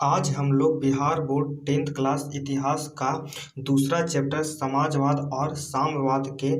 आज हम लोग बिहार बोर्ड 10th क्लास इतिहास का दूसरा चैप्टर समाजवाद और साम्यवाद के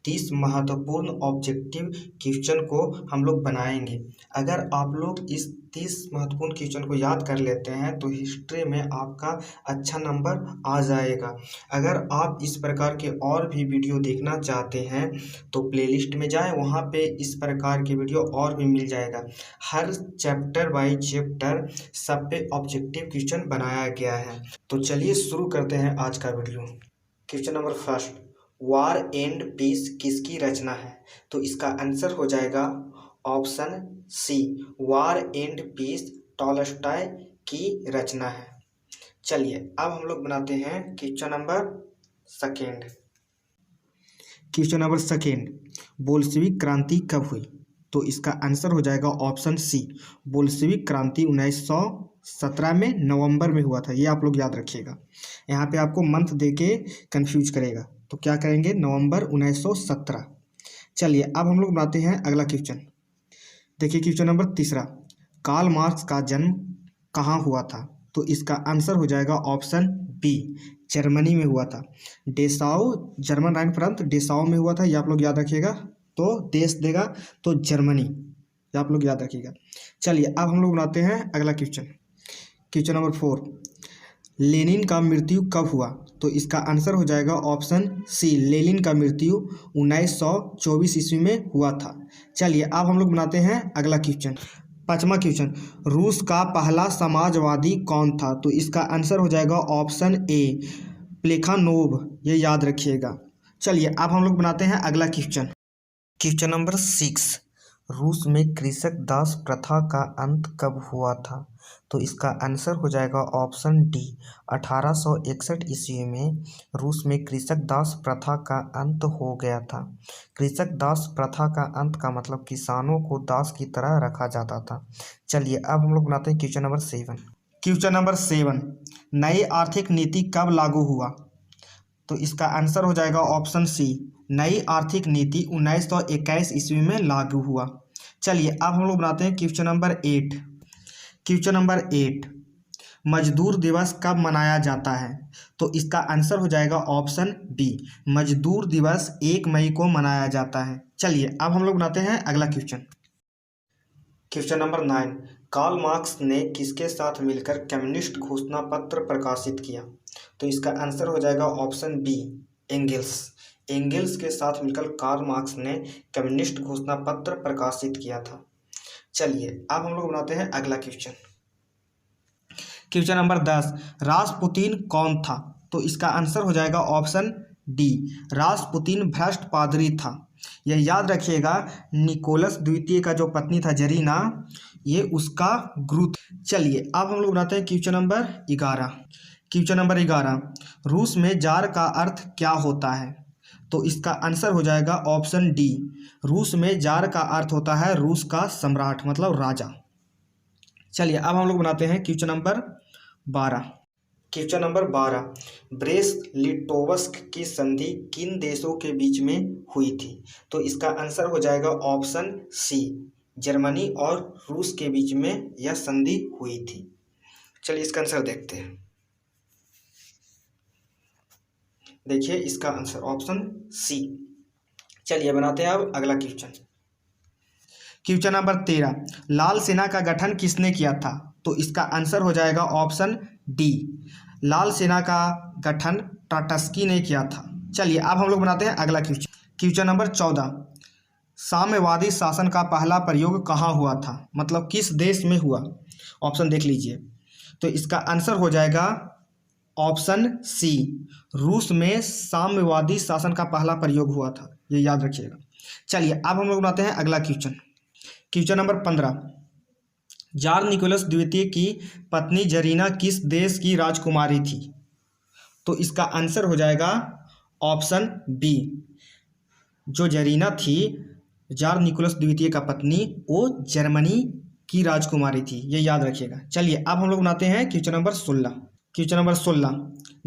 30 महत्वपूर्ण ऑब्जेक्टिव क्वेश्चन को हम लोग बनाएंगे। अगर आप लोग इस 30 महत्वपूर्ण क्वेश्चन को याद कर लेते हैं तो हिस्ट्री में आपका अच्छा नंबर आ जाएगा। अगर आप इस प्रकार के और भी वीडियो देखना चाहते हैं तो प्लेलिस्ट में जाएं, वहाँ पे इस प्रकार के वीडियो और भी मिल जाएगा। हर चैप्टर बाय चैप्टर सब पे ऑब्जेक्टिव क्वेश्चन बनाया गया है। तो चलिए शुरू करते हैं आज का video. Question number first, war and peace किसकी रचना है? तो इसका आंसर हो जाएगा option C, war and peace Tolstoy की रचना है। चलिए अब हम लोग बनाते हैं question number second. Question number second, Bolshevik क्रांति कब हुई? तो इसका आंसर हो जाएगा ऑप्शन सी, बोल्शेविक क्रांति 1917 में नवंबर में हुआ था। ये आप लोग याद रखिएगा, यहाँ पे आपको मंथ देके कंफ्यूज करेगा, तो क्या करेंगे, नवंबर 1917। चलिए अब हम लोग बनाते हैं अगला क्वेश्चन। देखिए क्वेश्चन नंबर तीसरा, कार्ल मार्क्स का जन्म कहाँ हुआ था? तो इसका आंसर हो जाएगा ऑप्शन बी, जर्मनी में हुआ था। डेसाउ, जर्मन राइन प्रांत डेसाउ में हुआ था। ये आप लोग याद रखिएगा, तो देश देगा तो जर्मनी, ये आप लोग याद रखिएगा। चलिए अब हम लोग बनाते हैं अगला क्वेश्चन। क्वेश्चन नंबर 4, लेनिन का मृत्यु कब हुआ? तो इसका आंसर हो जाएगा ऑप्शन सी, लेनिन का मृत्यु 1924 ईस्वी में हुआ था। चलिए अब हम लोग बनाते हैं अगला क्वेश्चन। पांचवा क्वेश्चन, रूस का पहला समाजवादी कौन था? तो इसका आंसर हो जाएगा ऑप्शन ए, प्लेखानोव, ये याद रखिएगा। चलिए अब हम लोग बनाते हैं अगला क्वेश्चन। क्वेश्चन नंबर 6, रूस में कृषक दास प्रथा का अंत कब हुआ था? तो इसका आंसर हो जाएगा ऑप्शन डी, 1861 ईस्वी में रूस में कृषक दास प्रथा का अंत हो गया था। कृषक दास प्रथा का अंत का मतलब किसानों को दास की तरह रखा जाता था। चलिए अब हम लोग बनाते हैं क्वेश्चन नंबर 7। क्वेश्चन नंबर 7, नई आर्थिक नीति कब लागू हुआ? तो इसका आंसर हो जाएगा ऑप्शन सी, नई आर्थिक नीति 1921 ईस्वी में लागू हुआ। चलिए अब हम लोग बनाते हैं क्वेश्चन नंबर 8। क्वेश्चन नंबर 8, मजदूर दिवस कब मनाया जाता है? तो इसका आंसर हो जाएगा ऑप्शन बी, मजदूर दिवस 1 मई को मनाया जाता है। चलिए अब हम लोग बनाते हैं अगला question. Question number 9, Karl Marx ने किसके साथ मिलकर कम्युनिस्ट घोषणा पत्र प्रकाशित किया? तो इसका आंसर हो जाएगा ऑप्शन बी, एंगेल्स। एंगेल्स के साथ मिलकर कार्ल मार्क्स ने कम्युनिस्ट घोषणा पत्र प्रकाशित किया था। चलिए अब हम लोग बनाते हैं अगला क्वेश्चन। क्वेश्चन नंबर 10, रासपुतीन कौन था? तो इसका आंसर हो जाएगा ऑप्शन डी, रासपुतीन भ्रष्ट पादरी था। यह याद रखिएगा, निकोलस द्वितीय का जो पत्नी था जरीना, ये उसका गुरु। चलिए अब हम लोग बनाते हैं क्वेश्चन नंबर 11। क्वेश्चन नंबर 11, रूस में जार का अर्थ क्या होता है? तो इसका आंसर हो जाएगा ऑप्शन डी, रूस में जार का अर्थ होता है रूस का सम्राट, मतलब राजा। चलिए अब हम लोग बनाते हैं question number 12। Question number 12, Brest Litovsk की संधि किन देशों के बीच में हुई थी? तो इसका आंसर हो जाएगा ऑप्शन सी, जर्मनी और रूस के बीच में यह संधि हुई थी। चलिए इसका आंसर देखते हैं। देखिए इसका आंसर ऑप्शन सी। चलिए बनाते हैं अब अगला क्वेश्चन। क्वेश्चन नंबर 13, लाल सेना का गठन किसने किया था? तो इसका आंसर हो जाएगा ऑप्शन डी, लाल सेना का गठन ट्राटस्की ने किया था। चलिए अब हम लोग बनाते हैं अगला क्वेश्चन। क्वेश्चन नंबर 14, साम्यवादी शासन का पहला प्रयोग कहाँ हुआ था? मतलब किस देश में हुआ? ऑप्शन देख लीजिए। तो इसका आंसर हो जाएगा ऑप्शन सी, रूस में साम्यवादी शासन का पहला प्रयोग हुआ था, ये याद रखिएगा। चलिए अब हम लोग बनाते हैं अगला question. Question number 15, tsar Nicholas द्वितीय की पत्नी जरीना किस देश की राजकुमारी थी? तो इसका आंसर हो जाएगा ऑप्शन बी, जो जरीना थी, जार निकोलस द्वितीय का पत्नी, वो जर्मनी की राजकुमारी थी, ये याद रखिएगा। चलिए अब हम लोग बनाते हैं question number 16। Question number 16,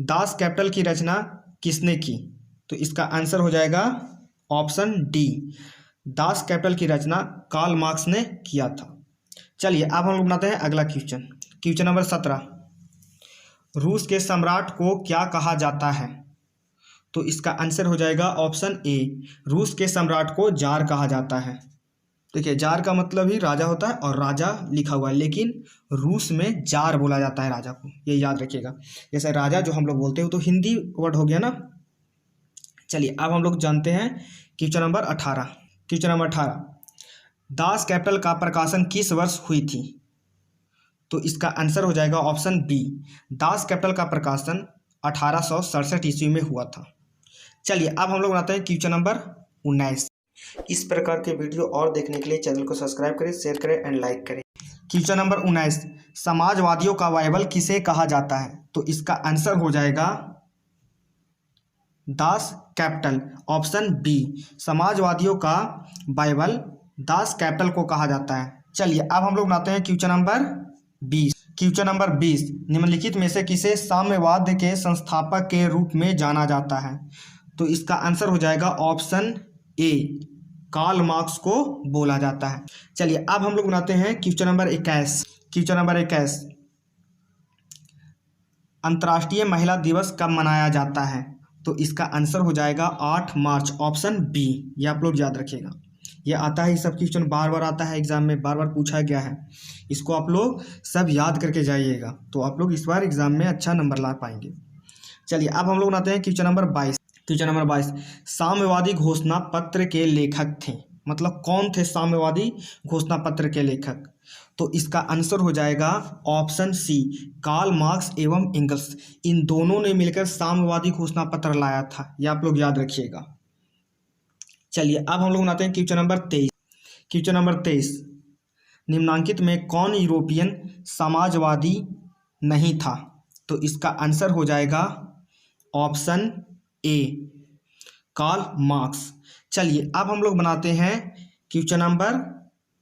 Das Kapital की रचना किसने की? तो इसका आंसर हो जाएगा ऑप्शन डी, दास कैपिटल की रचना कार्ल मार्क्स ने किया था। चलिए अब हम लोग बनाते हैं अगला क्वेश्चन। क्वेश्चन नंबर 17, रूस के सम्राट को क्या कहा जाता है? तो इसका आंसर हो जाएगा ऑप्शन ए, रूस के सम्राट को जार कहा जाता है। देखिए, जार का मतलब ही राजा होता है और राजा लिखा हुआ है, लेकिन रूस में जार बोला जाता है राजा को, ये याद रखिएगा। जैसे राजा जो हम लोग बोलते हैं तो हिंदी वर्ड हो गया ना। चलिए अब हम लोग जानते हैं question number 18। Question number 18, Das Kapital का प्रकाशन किस वर्ष हुई थी? तो इसका आंसर हो जाएगा ऑप्शन बी, दास कैपिटल का प्रकाशन 1867 ईस्वी में हुआ था। चलिए अब हम लोग बनाते हैं क्वेश्चन नंबर 19। इस प्रकार के वीडियो और देखने के लिए चैनल को सब्सक्राइब करें, शेयर करें एंड लाइक करें। क्वेश्चन नंबर 19, समाजवादियों का बाइबल किसे कहा जाता है? तो इसका आंसर हो जाएगा दास कैपिटल, ऑप्शन बी, समाजवादियों का बाइबल दास कैपिटल को कहा जाता है। चलिए अब हम लोग बनाते हैं क्वेश्चन नंबर 20। क्वेश्चन नंबर 20, निम्नलिखित में से किसे साम्यवाद के संस्थापक के रूप में जाना जाता है? तो इसका आंसर हो जाएगा ऑप्शन ए, कार्ल मार्क्स को बोला जाता है। चलिए अब हम लोग बनाते हैं क्वेश्चन नंबर 21। क्वेश्चन नंबर 21, अंतर्राष्ट्रीय महिला दिवस कब मनाया जाता है? तो इसका आंसर हो जाएगा 8 मार्च, ऑप्शन बी, ये आप लोग याद रखिएगा। ये आता है, सब क्वेश्चन बार बार आता है एग्जाम में, बार बार पूछा गया है, इसको आप लोग सब याद करके जाइएगा तो आप लोग इस बार एग्जाम में अच्छा नंबर ला पाएंगे। चलिए अब हम लोग बनाते हैं क्वेश्चन नंबर 22। क्वेश्चन नंबर 22, साम्यवादी घोषणा पत्र के लेखक थे, मतलब कौन थे साम्यवादी घोषणा पत्र के लेखक? तो इसका आंसर हो जाएगा ऑप्शन सी, कार्ल मार्क्स एवं एंगल्स, इन दोनों ने मिलकर साम्यवादी घोषणा पत्र लाया था, ये आप लोग याद रखिएगा। चलिए अब हम लोग बनाते हैं क्वेश्चन नंबर 23। क्वेश्चन नंबर 23, निम्नांकित में कौन यूरोपियन समाजवादी नहीं था? तो इसका आंसर हो जाएगा ऑप्शन ए, कार्ल मार्क्स। चलिए अब हम लोग बनाते हैं क्वेश्चन नंबर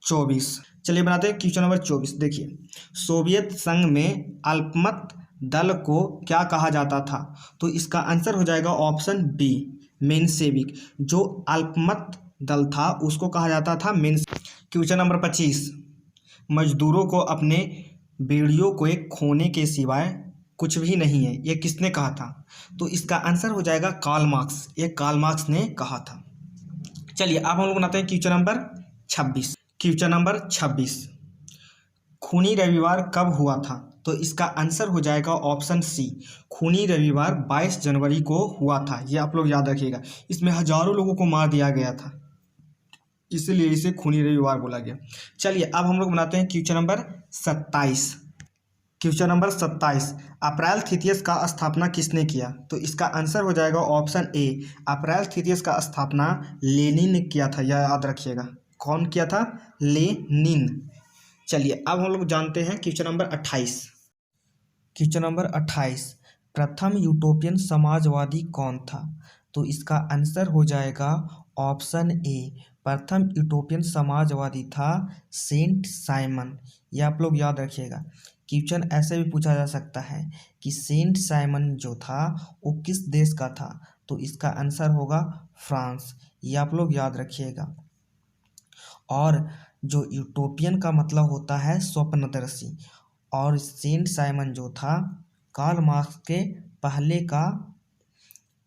24। चलिए बनाते हैं क्वेश्चन नंबर 24। देखिए, सोवियत संघ में अल्पमत दल को क्या कहा जाता था? तो इसका आंसर हो जाएगा ऑप्शन बी, मेंशेविक। जो अल्पमत दल था उसको कहा जाता था क्वेश्चन नंबर 25, मजदूरों को अपने बेड़ियों को एक खोने के सिवाय कुछ भी नहीं है, ये किसने कहा था? तो इसका आंसर हो जाएगा कार्ल मार्क्स, ये कार्ल मार्क्स ने कहा था। चलिए अब हम लोग बनाते हैं क्वेश्चन नंबर 26। क्वेश्चन नंबर 26, खूनी रविवार कब हुआ था? तो इसका आंसर हो जाएगा ऑप्शन सी, खूनी रविवार 22 जनवरी को हुआ था, ये आप लोग याद रखिएगा। इसमें हजारों लोगों को मार दिया गया था, इसलिए इसे खूनी रविवार बोला गया। चलिए अब हम लोग बनाते हैं क्वेश्चन नंबर 27। क्वेश्चन नंबर 27, अप्रैल थीसियस का स्थापना किसने किया? तो इसका आंसर हो जाएगा ऑप्शन ए, अप्रैल थीसियस का स्थापना लेनिन ने किया था, यह याद रखिएगा। कौन किया था? लेनिन। चलिए अब हम लोग जानते हैं क्वेश्चन नंबर 28। क्वेश्चन नंबर 28, प्रथम यूटोपियन समाजवादी कौन था? तो इसका आंसर हो जाएगा ऑप्शन ए, प्रथम यूटोपियन समाजवादी था सेंट साइमन, ये आप लोग याद रखिएगा। क्वेश्चन ऐसे भी पूछा जा सकता है कि सेंट साइमन जो था वो किस देश का था? तो इसका आंसर होगा फ्रांस, ये आप लोग याद रखिएगा। और जो यूटोपियन का मतलब होता है स्वप्नदर्शी, और सेंट साइमन जो था कार्ल मार्क्स के पहले का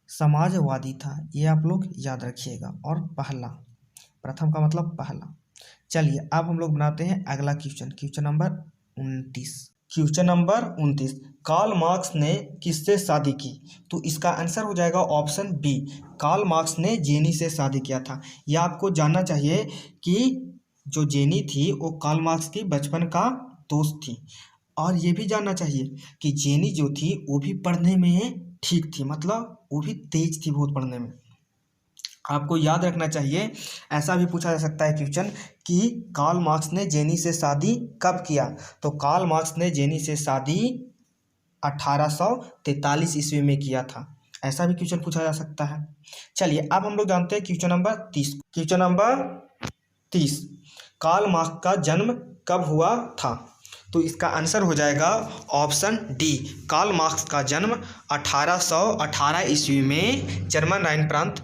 समाजवादी था, ये आप लोग याद रखिएगा। और पहला, प्रथम का मतलब पहला। चलिए अब हम लोग बनाते हैं अगला question, question number 29। Question number 29, Karl Marx ने किससे शादी की? तो इसका आंसर हो जाएगा ऑप्शन बी, कार्ल मार्क्स ने जेनी से शादी किया था। यह आपको जानना चाहिए कि जो जेनी थी वो कार्ल मार्क्स की बचपन का दोस्त थी, और ये भी जानना चाहिए कि जेनी जो थी वो भी पढ़ने में ठीक थी, मतलब वो भी तेज थी बहुत पढ़ने में। आपको याद रखना चाहिए, ऐसा भी पूछा जा सकता है क्वेश्चन कि कार्ल मार्क्स ने जेनी से शादी कब किया? तो कार्ल मार्क्स ने जेनी से शादी 1843 ईस्वी में किया था, ऐसा भी क्वेश्चन पूछा जा सकता है। चलिए अब हम लोग जानते हैं question number 30। Question number 30, Karl Marx का जन्म कब हुआ था? तो इसका आंसर हो जाएगा ऑप्शन डी, कार्ल मार्क्स का जन्म 1818 ईस्वी में जर्मन राइन प्रांत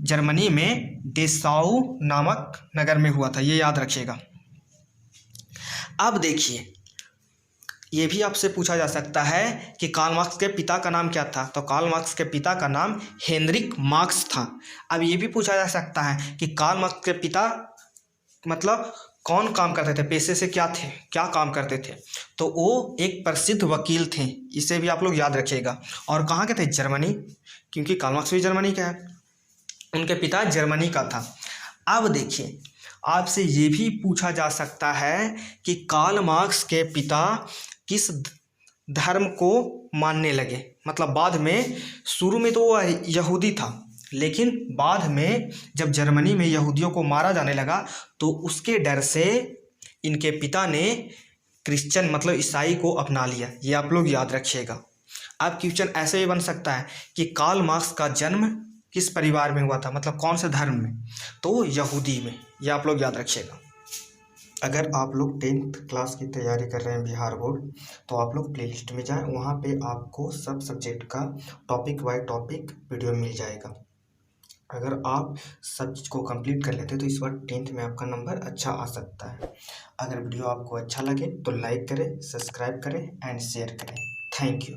जर्मनी में डेसाउ नामक नगर में हुआ था, ये याद रखिएगा। अब देखिए, ये भी आपसे पूछा जा सकता है कि कार्ल मार्क्स के पिता का नाम क्या था। तो कार्ल मार्क्स के पिता का नाम हेनरिक मार्क्स था। अब ये भी पूछा जा सकता है कि कार्ल मार्क्स के पिता मतलब कौन काम करते थे, पेशे से क्या थे, क्या काम करते थे। तो वो एक प्रसिद्ध वकील थे। इसे भी आप लोग याद रखिएगा। और कहाँ के थे, जर्मनी, क्योंकि कार्ल मार्क्स भी जर्मनी का है, उनके पिता जर्मनी का था। अब देखिए, आपसे ये भी पूछा जा सकता है कि कार्ल मार्क्स के पिता किस धर्म को मानने लगे। मतलब बाद में, शुरू में तो वो यहूदी था, लेकिन बाद में जब जर्मनी में यहूदियों को मारा जाने लगा तो उसके डर से इनके पिता ने क्रिश्चियन मतलब ईसाई को अपना लिया। ये आप लोग याद रखिएगा। अब क्वेश्चन ऐसे भी बन सकता है कि कार्ल मार्क्स का जन्म किस परिवार में हुआ था, मतलब कौन से धर्म में, तो यहूदी में। ये आप लोग याद रखिएगा। अगर आप लोग 10th क्लास की तैयारी कर रहे हैं बिहार बोर्ड, तो आप लोग प्लेलिस्ट में जाएं, वहाँ पे आपको सब सब्जेक्ट का टॉपिक बाय टॉपिक वीडियो मिल जाएगा। अगर आप सब चीज़ को कंप्लीट कर लेते तो इस बार 10th में आपका नंबर अच्छा आ सकता है। अगर वीडियो आपको अच्छा लगे तो लाइक करें, सब्सक्राइब करें एंड शेयर करें। Thank you.